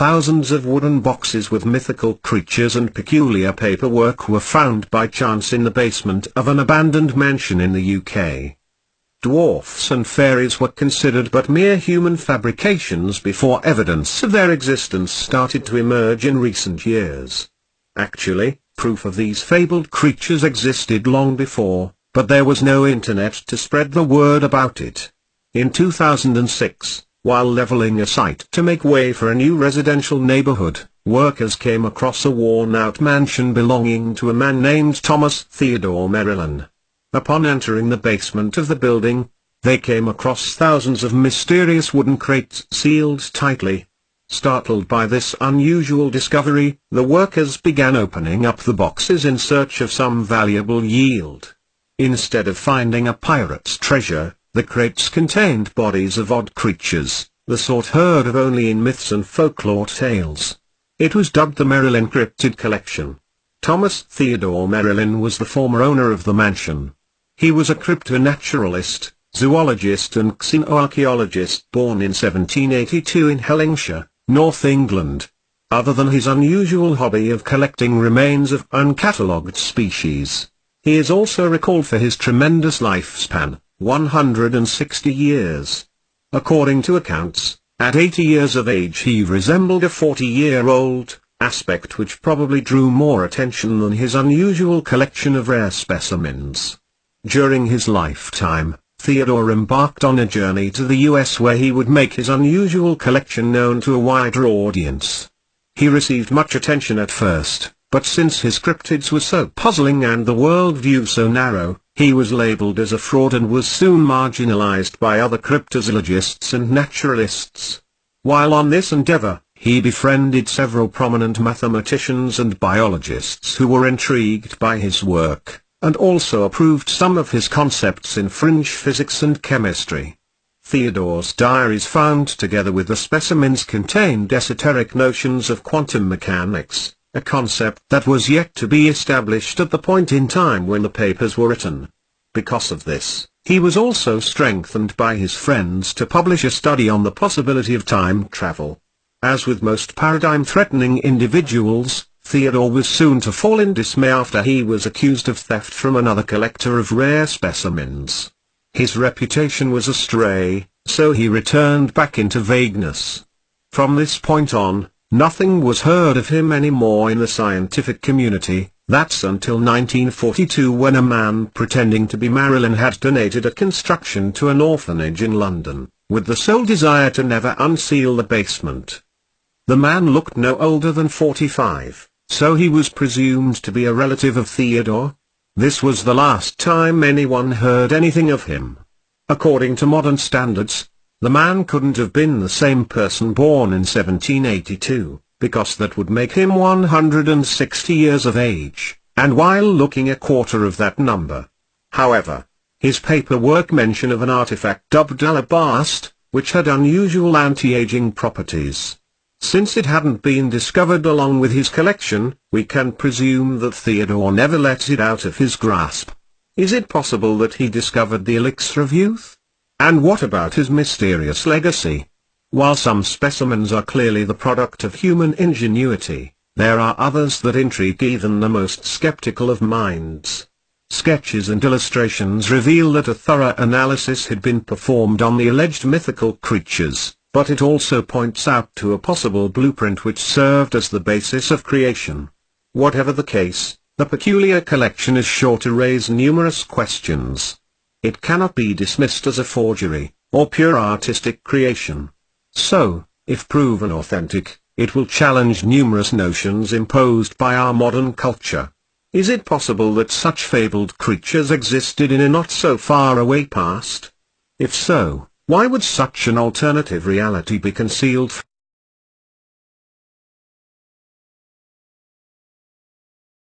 thousands of wooden boxes with mythical creatures and peculiar paperwork were found by chance in the basement of an abandoned mansion in the UK. Dwarfs and fairies were considered but mere human fabrications before evidence of their existence started to emerge in recent years. Actually, proof of these fabled creatures existed long before, but there was no internet to spread the word about it. In 2006, while leveling a site to make way for a new residential neighborhood, workers came across a worn-out mansion belonging to a man named Thomas Theodore Merrillon. Upon entering the basement of the building, they came across thousands of mysterious wooden crates sealed tightly. Startled by this unusual discovery, the workers began opening up the boxes in search of some valuable yield. Instead of finding a pirate's treasure, the crates contained bodies of odd creatures, the sort heard of only in myths and folklore tales. It was dubbed the Merrillon Cryptid Collection. Thomas Theodore Merrillon was the former owner of the mansion. He was a cryptonaturalist, zoologist and xenoarchaeologist born in 1782 in Hellingshire, North England. Other than his unusual hobby of collecting remains of uncatalogued species, he is also recalled for his tremendous lifespan, 160 years. According to accounts, at 80 years of age he resembled a 40-year-old, aspect which probably drew more attention than his unusual collection of rare specimens. During his lifetime, Theodore embarked on a journey to the US where he would make his unusual collection known to a wider audience. He received much attention at first, but since his cryptids were so puzzling and the worldview so narrow, he was labeled as a fraud and was soon marginalized by other cryptozoologists and naturalists. While on this endeavor, he befriended several prominent mathematicians and biologists who were intrigued by his work, and also approved some of his concepts in fringe physics and chemistry. Theodore's diaries found together with the specimens contained esoteric notions of quantum mechanics, a concept that was yet to be established at the point in time when the papers were written. Because of this, he was also strengthened by his friends to publish a study on the possibility of time travel. As with most paradigm-threatening individuals, Theodore was soon to fall in dismay after he was accused of theft from another collector of rare specimens. His reputation was astray, so he returned back into vagueness. From this point on, nothing was heard of him anymore in the scientific community. That's until 1942 when a man pretending to be Merrillon had donated a construction to an orphanage in London, with the sole desire to never unseal the basement. The man looked no older than 45, so he was presumed to be a relative of Theodore. This was the last time anyone heard anything of him. According to modern standards, the man couldn't have been the same person born in 1782, because that would make him 160 years of age, and while looking a quarter of that number. However, his paperwork mention of an artifact dubbed alabast, which had unusual anti-aging properties. Since it hadn't been discovered along with his collection, we can presume that Theodore never let it out of his grasp. Is it possible that he discovered the elixir of youth? And what about his mysterious legacy? While some specimens are clearly the product of human ingenuity, there are others that intrigue even the most skeptical of minds. Sketches and illustrations reveal that a thorough analysis had been performed on the alleged mythical creatures, but it also points out to a possible blueprint which served as the basis of creation. Whatever the case, the peculiar collection is sure to raise numerous questions. It cannot be dismissed as a forgery, or pure artistic creation. So, if proven authentic, it will challenge numerous notions imposed by our modern culture. Is it possible that such fabled creatures existed in a not-so-far-away past? If so, why would such an alternative reality be concealed